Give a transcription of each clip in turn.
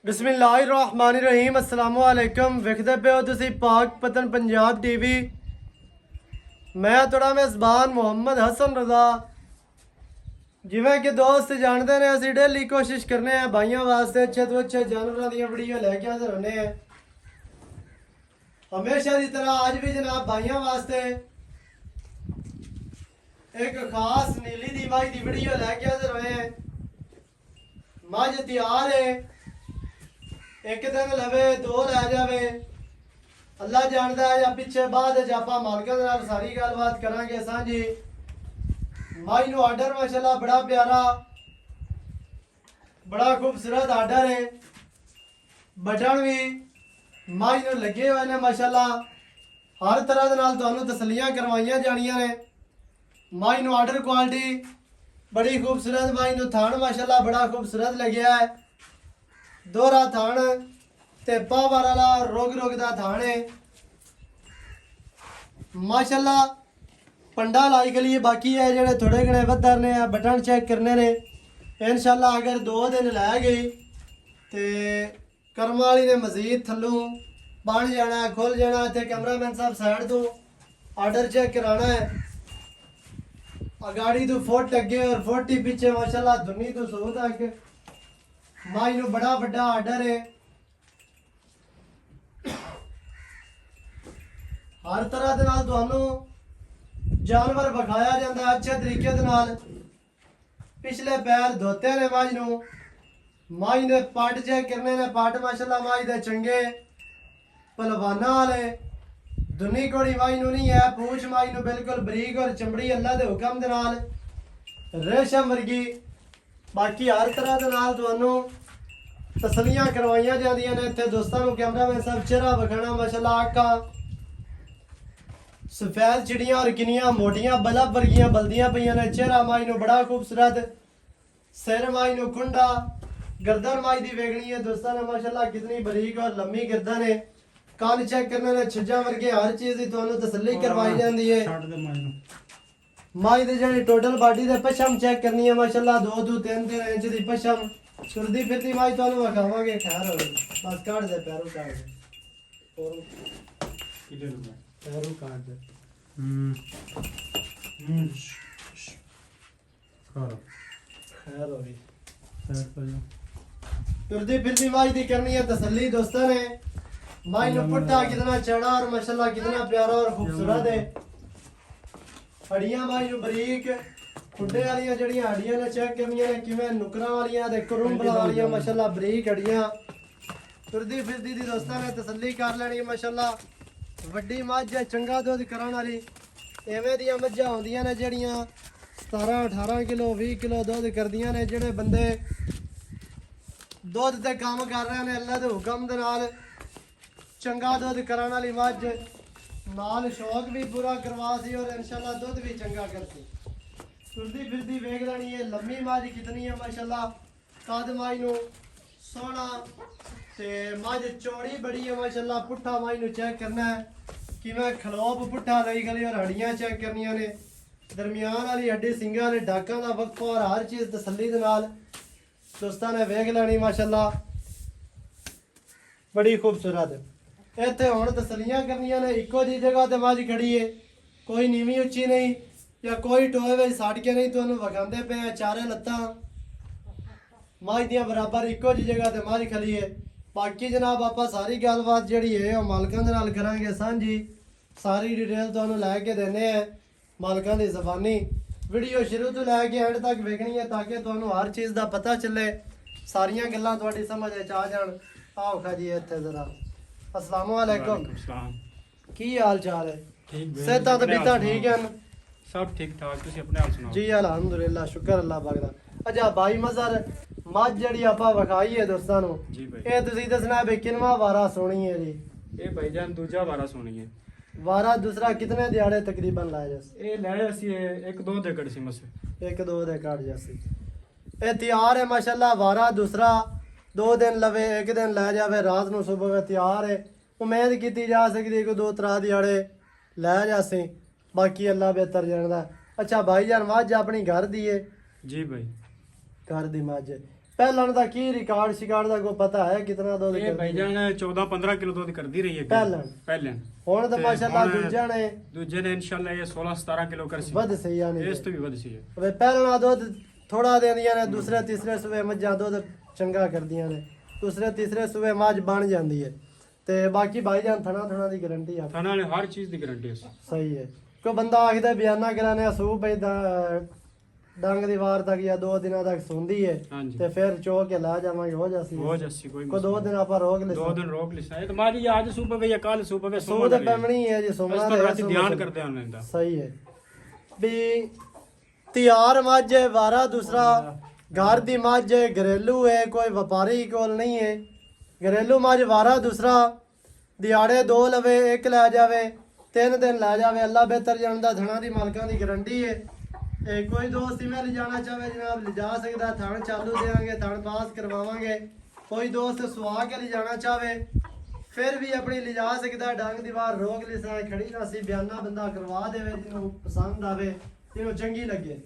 बिस्मिल्लाहिर्रहमानिर्रहीम अस्सलामु अलैकुम वेखदे पे हो तुसी पाक पतन पंजाब टीवी। मैं थोड़ा मेज़बान मोहम्मद हसन रज़ा। जिवें कि दोस्त जानते ने असी डेली कोशिश करने हैं भाइयों वास्ते अच्छे तो अच्छे जानवरों दी वीडियो लेके हाज़र होने हैं। हमेशा की तरह आज भी जनाब भाइयों वास्ते एक खास नीली दी माई दी वीडियो लेके हाज़र हुए हैं। मझ तैयार है, एक दिन लवे दो लै जावे, अल्लाह जानता है या पिछे बाद आपा मालकां दे नाल सारी गलबात करांगे सांझी। माई नू आर्डर माशाल्लाह बड़ा प्यारा बड़ा खूबसूरत आर्डर है। बटन भी माई नू लगे हुए ने माशाल्लाह, हर तरह दे नाल तुहानू तसल्लियां करवाइयां जानियां ने। माई नू आर्डर क्वालिटी बड़ी खूबसूरत, माई नू थान माशाल्लाह बड़ा खूबसूरत लग्या है। दोहरा थान ते पावर वाला रोग दा थान है माशाल्लाह। पंडा लाई के लिए बाकी है, जेडे थोड़े घने बदर ने बटन चेक करने ने। इंशाल्लाह अगर 2 दिन लै गई तो कर्म वाली ने मजीद थल्लों बन जाना, खुल जाना। इतने कैमरामैन साहब साइड तो आर्डर चेक कराना है। गाड़ी तो फुट अगे और फुट ही पीछे माशाल्लाह दुनी तो सौ तक माई नू बड़ा बड़ा आर्डर है। हर तरह दे नाल तुहानू जानवर विखाया जाता है अच्छे तरीके दे नाल। पिछले पैर धोते ने माई नू, माई ने पट चेक करने ने। पट माशाल्लाह माई दे चंगे पलवाना वाले, दुनी कोड़ी माई नू नहीं है। पूछ माई नू बिल्कुल बरीक और चमड़ी अल्लाह दे हुक्म दे नाल रेशम वर्गी। बाकी हर तरह दे नाल तुहानू तसलियां करवाइयां जांदियां ने। इत्थे दोस्तां नू कैमरामैन साहब चेहरा विखाना माशाल्लाह। अक्खां सफेद चिड़ियां और किनियां मोटियां बल्ब वर्गियां बलदियां पईयां ने। चेहरा माई नू बड़ा खूबसूरत, सिर माई नू कुंडा, गर्दन माई दी वेगनी है दोस्तां ने माशाल्लाह कितनी बरीक और लंबी गर्दन है। कान चेक करने ने छज्जा वर्गे हर चीज की तुहानू तसल्ली करवाई जाती है। माई दी जेहड़ी टोटल बॉडी दे पछम चेक करनी है माशाल्लाह। 2 to 3 इंच दी पछम तुरदी फिरदी माई तुहानू विखावांगे। खैर हो बस काट दे पैरों काट दे और पैरों काट दे। खैर हो गई। तुरदी फिरदी माई दी करनी है तसल्ली दोस्तों ने। माई नू पुट्ठा कितना चौड़ा और माशाल्लाह कितना प्यारा और खूबसूरत है। हड्डियां माई नू बरीक, खुड्डे वालियां जड़ियां हड्डियां ने चेक करनियां ने किवें नुकरां वालियां ते कुरुंबला वालियां माशाल्लाह बरीक हड्डियां। तुरदी फिरदी दी दोस्तां ने तसल्ली कर लेनी माशाल्लाह। वड्डी मझ है, चंगा दुध कराने वाली। एवें दियां मझां होंदियां ने जड़ियां 17-18 किलो 20 किलो दुध करदियां ने। जेडे बंदे दुध ते काम कर रहे ने अल्लाह दे हुक्म दे नाल चंगा दुध कराने वाली मझ नाल शौक भी पूरा करवा सी और इंशाल्लाह दुध भी चंगा करती। तुरदी फिरदी वेख लेनी है लम्मी मझ कितनी है माशाल्लाह। कद माई नू सोहना ते मझ चौड़ी बड़ी है माशाल्लाह। पुट्ठा माई नू चेक करना है किवें खलोप पुट्ठा लई गली और हड्डियां चेक करनियां ने। दरमियान वाली हड्डी सिंगां वाले डाकां दा वक्फा और हर चीज़ तसल्ली दे नाल दोस्तां ने वेख लेनी माशाल्लाह। बड़ी खूबसूरत इत्थे हुण तसल्लियां करनियां ने। इक्को जी जगह ते मझ खड़ी है, कोई नीवी उच्ची नहीं या कोई टोए विच सड़ के नहीं। तुहानू विखांदे पे हैं चारे लत्तां मझ दियां बराबर इक्को जी जगह ते मझ खड़ी है। बाकी जनाब आपां सारी गलबात जिहड़ी है ओह मालकां दे नाल करांगे सांझी। सारी डिटेल तुहानू लैके देने हैं मालकां दी ज़बानी। वीडियो शुरू तो लैके एंड तक वेखनी है ताकि तुहानू हर चीज़ दा पता चले, सारियां गल्लां तुहाडी समझ विच आ जाण। आओ खाजी इत्थे जरा। अस्सलाम वालेकुम, की हाल चाल है? ठीक सेहतां तबीयतां ठीक हैं? सब ठीक ठाक। तुसी अपने हाल सुनाओ। जी अलहमदुलिल्लाह, शुक्र अल्लाह पाक दा। अच्छा भाई मज़र मझ जड़ी आपां विखाई है दोस्तां नू, जी भाई, ये तुसीं दसना भी किनवा वारा सोनी है जी? ये भाईजान दूजा वारा सोनी है। वारा दूसरा कितने दिहाड़े तकरीबन लाए जस? ये लाया सी 1-2 एकड़ सी मसे। 1-2 दे काट जैसी ये तैयार है माशाल्लाह। वारा दूसरा 2 दिन लवे, 1 दिन लै जावे, रात नू सुबह तैयार है। उम्मीद की जा सकती कोई 2-3 दिहाड़े लै जासी, बाकी अल्लाह बेहतर जानदा। अच्छा भाई जान मझ अपनी घर दी है? जी भाई, घर दी मझ ਪਹਿਲਾਂ ਦਾ ਕੀ ਰਿਕਾਰਡ ਸ਼ਿਕਾਰਡ ਦਾ ਕੋਈ ਪਤਾ ਹੈ ਕਿਤਨਾ ਦੁੱਧ ਇਹ ਕਰਦੀ ਹੈ? ਭਾਈਜਾਨ 14-15 ਕਿਲੋ ਦੁੱਧ ਕਰਦੀ ਰਹੀ ਹੈ ਪਹਿਲਾਂ ਹੁਣ ਤਾਂ ਤੇ ਮਾਸ਼ਾਅੱਲਾ ਹੁਣ ਦੂਜਾ ਨੇ ਦੂਜੇ ਨੇ ਇਨਸ਼ਾਅੱਲਾ ਇਹ 16-17 ਕਿਲੋ ਕਰਸੀ ਵੱਧ ਸਹੀ ਆਨੇ ਇਸ ਤੋਂ ਵੀ ਵੱਧ ਸੀ ਇਹ। ਵੇ ਪਹਿਲਾਂ ਦੁੱਧ ਥੋੜਾ ਦਿੰਦੀਆਂ ਨੇ ਦੂਸਰੇ ਤੀਸਰੇ ਸੂਏ ਮੱਝਾਂ ਦੁੱਧ ਚੰਗਾ ਕਰਦੀਆਂ ਨੇ ਦੂਸਰੇ ਤੀਸਰੇ ਸੂਏ ਮੱਝ ਬਣ ਜਾਂਦੀ ਹੈ ਤੇ ਬਾਕੀ ਭਾਈਜਾਨ ਥਣਾ ਦੀ ਗਾਰੰਟੀ ਆ ਥਾਣਾ ਨੇ ਹਰ ਚੀਜ਼ ਦੀ ਗਾਰੰਟੀ ਹੈ ਸਹੀ ਹੈ ਕੋਈ ਬੰਦਾ ਆਖਦਾ ਬਿਆਨਾ ਕਰਾਣੇ ਸੂਪ ਇਦਾਂ ਡੰਗ ਦੀ ਵਾਰ ਤੱਕ ਜਾਂ 2 ਦਿਨਾਂ ਤੱਕ ਸੁੰਦੀ ਹੈ ਹਾਂਜੀ ਤੇ ਫਿਰ ਚੋ ਕੇ ਲਾ ਜਾਵਾਂਗੇ ਹੋ ਜਾਸੀ ਹੋ ਜਾਸੀ ਕੋਈ ਕੋ 2 ਦਿਨ ਆਪਾਂ ਰੋਕ ਲੈ 2 ਦਿਨ ਰੋਕ ਲਿਸਾ ਇਹ ਤੁਹਾਡੀ ਅੱਜ ਸੁਬਹ ਵੇ ਜਾਂ ਕੱਲ ਸੁਬਹ ਵੇ ਸੂਦ ਪੈਮਣੀ ਹੈ ਜੀ ਸੁਮਣਾ ਇਸ ਰਾਤੀ ਧਿਆਨ ਕਰਦੇ ਹਾਂ ਇਹਨਾਂ ਦਾ ਸਹੀ ਹੈ ਵੀ ਤਿਆਰ ਮੱਝ ਹੈ ਵਾਰਾ ਦੂਸਰਾ ਘਰ ਦੀ ਮੱਝ ਹੈ ਘਰੇਲੂ ਹੈ ਕੋਈ ਵਪਾਰੀ ਕੋਲ ਨਹੀਂ ਹੈ ਘਰੇਲੂ ਮੱਝ ਵਾਰਾ ਦੂਸਰਾ ਦਿਹਾੜੇ 2 ਲਵੇ 1 ਲੈ ਜਾਵੇ 3 ਦਿਨ ਲੈ ਜਾਵੇ ਅੱਲਾ ਬਿਹਤਰ ਜਾਣਦਾ ਥਣਾ ਦੀ ਮਾਲਕਾਂ ਦੀ ਗਾਰੰਟੀ ਹੈ ਇਹ ਕੋਈ ਦੋਸਤ ਇਵੇਂ ਲਿਜਾਣਾ ਚਾਹੇ ਜਨਾਬ ਲਿਜਾ ਸਕਦਾ ਥਣ ਚਾਲੂ ਦੇਵਾਂਗੇ ਥਣ ਪਾਸ ਕਰਵਾਵਾਂਗੇ ਕੋਈ ਦੋਸਤ ਸੁਆ ਕੇ ਲਿਜਾਣਾ ਚਾਹੇ ਫਿਰ ਵੀ ਆਪਣੀ ਲਿਜਾ ਸਕਦਾ ਡੰਗ ਦੀਵਾਰ ਰੋਕ ਲਿਸਾ ਖੜੀ ਨਾ ਸੀ ਬਿਆਨਾ ਬੰਦਾ ਕਰਵਾ ਦੇਵੇ ਜਿਹਨੂੰ ਪਸੰਦ ਆਵੇ ਜਿਹਨੂੰ ਚੰਗੀ ਲੱਗੇ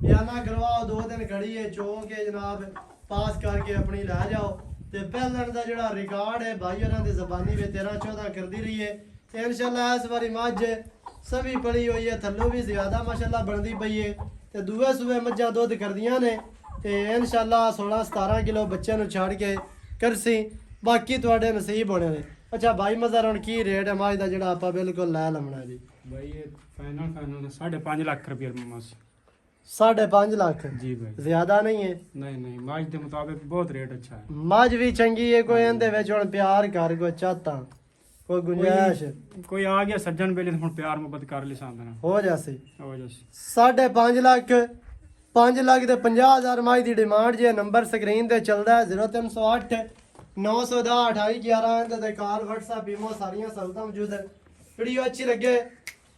ਬਿਆਨਾ ਕਰਵਾਓ 2 ਦਿਨ ਖੜੀ ਹੈ ਚੋ ਕੇ ਜਨਾਬ ਪਾਸ ਕਰਕੇ ਆਪਣੀ ਲੈ ਜਾਓ ਤੇ ਪਹਿਲਣ ਦਾ ਜਿਹੜਾ ਰਿਕਾਰਡ ਹੈ ਭਾਈ ਹੋਰਾਂ ਦੀ ਜ਼ਬਾਨੀ ਵਿੱਚ 13-14 ਕਰਦੀ ਰਹੀ ਹੈ ਤੇ ਇਨਸ਼ਾਅੱਲਾ ਇਸ ਵਾਰੀ ਮੱਝ ਸਭੀ ਪੜੀ ਹੋਈ ਹੈ ਥੱਲੋਂ ਵੀ ਜ਼ਿਆਦਾ ਮਾਸ਼ਾਅੱਲਾ ਬਣਦੀ ਪਈ ਹੈ ਤੇ ਦੂਏ ਸੂਏ ਮੱਝਾਂ ਦੁੱਧ ਕਰਦੀਆਂ ਨੇ ਤੇ ਇਨਸ਼ਾਅੱਲਾ 16-17 ਕਿਲੋ ਬੱਚਿਆਂ ਨੂੰ ਛੱਡ ਕੇ ਕਰਸੀ ਬਾਕੀ ਤੁਹਾਡੇ ਨਸੀਬ ਹੋਣੇ ਨੇ ਅੱਛਾ ਭਾਈ ਮਜ਼ਰ ਹੁਣ ਕੀ ਰੇਟ ਹੈ ਮੱਝ ਦਾ ਜਿਹੜਾ ਆਪਾਂ ਬਿਲਕੁਲ ਲੈ ਲਵਣਾ ਜੀ ਭਾਈ ਇਹ ਫਾਈਨਲ 5.5 ਲੱਖ ਰੁਪਏ ਮਾਸ 5.5 ਲੱਖ ਜੀ ਭਾਈ ਜ਼ਿਆਦਾ ਨਹੀਂ ਹੈ ਨਹੀਂ ਮਾਝ ਦੇ ਮੁਤਾਬਿਕ ਬਹੁਤ ਰੇਟ ਅੱਛਾ ਹੈ ਮੱਝ ਵੀ ਚੰਗੀ ਹੈ ਕੋਈ ਇਹਦੇ ਵਿੱਚ ਹੁਣ ਪਿਆਰ ਕਰ ਕੋਈ ਚਾਹਤਾ ਕੋਈ ਗੁੰਜਾਇਸ਼ ਕੋਈ ਆ ਗਿਆ ਸੱਜਣ ਵੇਲੇ ਹੁਣ ਪਿਆਰ ਮੁਹੱਬਤ ਕਰ ਲਈ ਸਾਹਮਣੇ ਹੋ ਜਾਸੀ ਹੋ ਜਾਸੀ 5.5 ਲੱਖ 5 ਲੱਖ ਤੇ 50,000 ਮੱਝ ਦੀ ਡਿਮਾਂਡ ਜੇ ਨੰਬਰ ਸਕਰੀਨ ਤੇ ਚੱਲਦਾ ਹੈ 0308 910 2811 ਤੇ ਕਾਲ WhatsApp ਈਮੋ ਸਾਰੀਆਂ ਸਹੂਲਤਾਂ ਮੌਜੂਦ ਹਨ ਵੀਡੀਓ ਅੱਛੀ ਲੱਗੇ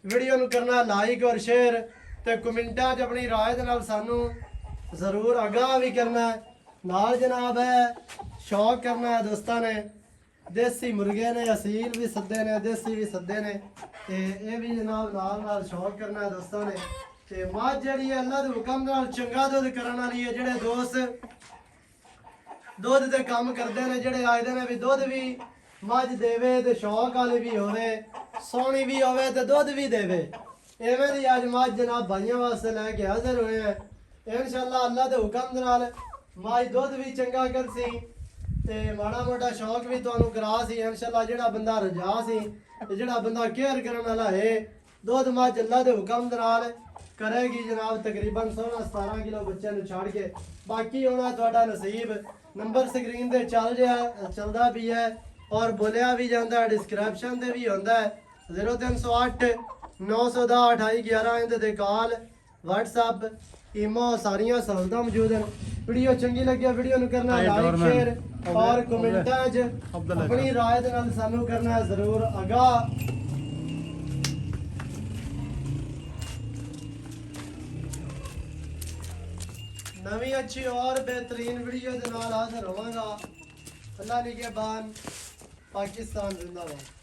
ਵੀਡੀਓ ਨੂੰ ਕਰਨਾ ਲਾਈਕ ਔਰ ਸ਼ੇਅਰ ਤੇ ਕਮੈਂਟਾਂ 'ਚ ਆਪਣੀ ਰਾਏ ਦੇ ਨਾਲ ਸਾਨੂੰ ਜ਼ਰੂਰ ਆਗਾਹ ਵੀ ਕਰਨਾ ਹੈ ਨਾਲ ਜਨਾਬ ਹੈ ਸ਼ੌਕ ਕਰਨਾ ਹੈ ਦੋਸਤਾਂ ਨੇ ਦੇਸੀ ਮੁਰਗੇ ਨੇ ਅਸੀਲ ਵੀ ਸੱਦੇ ਨੇ ਦੇਸੀ ਵੀ ਸੱਦੇ ਨੇ ਤੇ ਇਹ ਵੀ ਜਨਾਬ ਨਾਲ ਸ਼ੌਕ ਕਰਨਾ ਹੈ ਦੋਸਤਾਂ ਨੇ ਤੇ ਮੱਝ ਜਿਹੜੀ ਹੈ ਅੱਲਾ ਦੇ ਹੁਕਮ ਨਾਲ ਚੰਗਾ ਦੁੱਧ ਕਰਨ ਵਾਲੀ ਹੈ ਜਿਹੜੇ ਦੋਸਤ ਦੁੱਧ ਤੇ ਕੰਮ ਕਰਦੇ ਨੇ ਜਿਹੜੇ ਆਖਦੇ ਨੇ ਵੀ ਦੁੱਧ ਵੀ ਮੱਝ ਦੇਵੇ ਤੇ ਸ਼ੌਕ ਵਾਲੀ ਵੀ ਹੋਵੇ ਸੋਹਣੀ ਵੀ ਹੋਵੇ ਤੇ ਦੁੱਧ ਵੀ ਦੇਵੇ ਐਵੇਂ ਦੀ ਅੱਜ ਮੱਝ ਜਨਾਬ ਭਾਈਆਂ ਵਾਸਤੇ ਲੈ ਕੇ ਹਾਜ਼ਰ ਹੋਏ ਆ ਇਨਸ਼ਾਅੱਲਾ ਅੱਲਾ ਦੇ ਹੁਕਮ ਦੇ ਨਾਲ ਮੱਝ ਦੁੱਧ ਵੀ ਚੰਗਾ ਕਰਸੀ ਤੇ ਮਾੜਾ ਮੋਟਾ ਸ਼ੌਕ ਵੀ ਤੁਹਾਨੂੰ ਕਰਾ ਸੀ ਇਨਸ਼ਾਅੱਲਾ ਜਿਹੜਾ ਬੰਦਾ ਰਜਾ ਸੀ ਤੇ ਜਿਹੜਾ ਬੰਦਾ ਕੇਅਰ ਕਰਨ ਵਾਲਾ ਹੈ ਦੁੱਧ ਮੱਝ ਅੱਲਾ ਦੇ ਹੁਕਮ ਦੇ ਨਾਲ ਕਰੇਗੀ ਜਨਾਬ ਤਕਰੀਬਨ 16-17 ਕਿਲੋ ਬੱਚਿਆਂ ਨੂੰ ਛੱਡ ਕੇ ਬਾਕੀ ਹੋਣਾ ਤੁਹਾਡਾ ਨਸੀਬ ਨੰਬਰ ਸਕਰੀਨ ਤੇ ਚੱਲਦਾ ਵੀ ਹੈ ਔਰ ਬੋਲਿਆ ਵੀ ਜਾਂਦਾ ਹੈ ਡਿਸਕ੍ਰਿਪਸ਼ਨ ਤੇ ਵੀ ਹੁੰਦਾ ਹੈ 0308 910 2811 ਇਹਦੇ ਤੇ ਕਾਲ WhatsApp ਈਮੋ ਸਾਰੀਆਂ ਸਹੂਲਤਾਂ ਮੌਜੂਦ ਹਨ ਵੀਡੀਓ ਚੰਗੀ ਲੱਗੀ ਵੀਡੀਓ ਨੂੰ ਕਰਨਾ ਲਾਈਕ ਸ਼ੇਅਰ ਔਰ ਕਮੈਂਟਾਂ 'ਚ ਆਪਣੀ ਰਾਏ ਦੇ ਨਾਲ ਸਾਨੂੰ ਕਰਨਾ ਜ਼ਰੂਰ ਆਗਾਹ ਨਵੀਂ ਅੱਛੀ और बेहतरीन वीडियो ਦੇ ਨਾਲ ਹਾਜ਼ਰ ਹੋਵਾਂਗਾ ਅੱਲਾ ਨਿਗਹਿਬਾਨ ਪਾਕਿਸਤਾਨ ਜ਼ਿੰਦਾਬਾਦ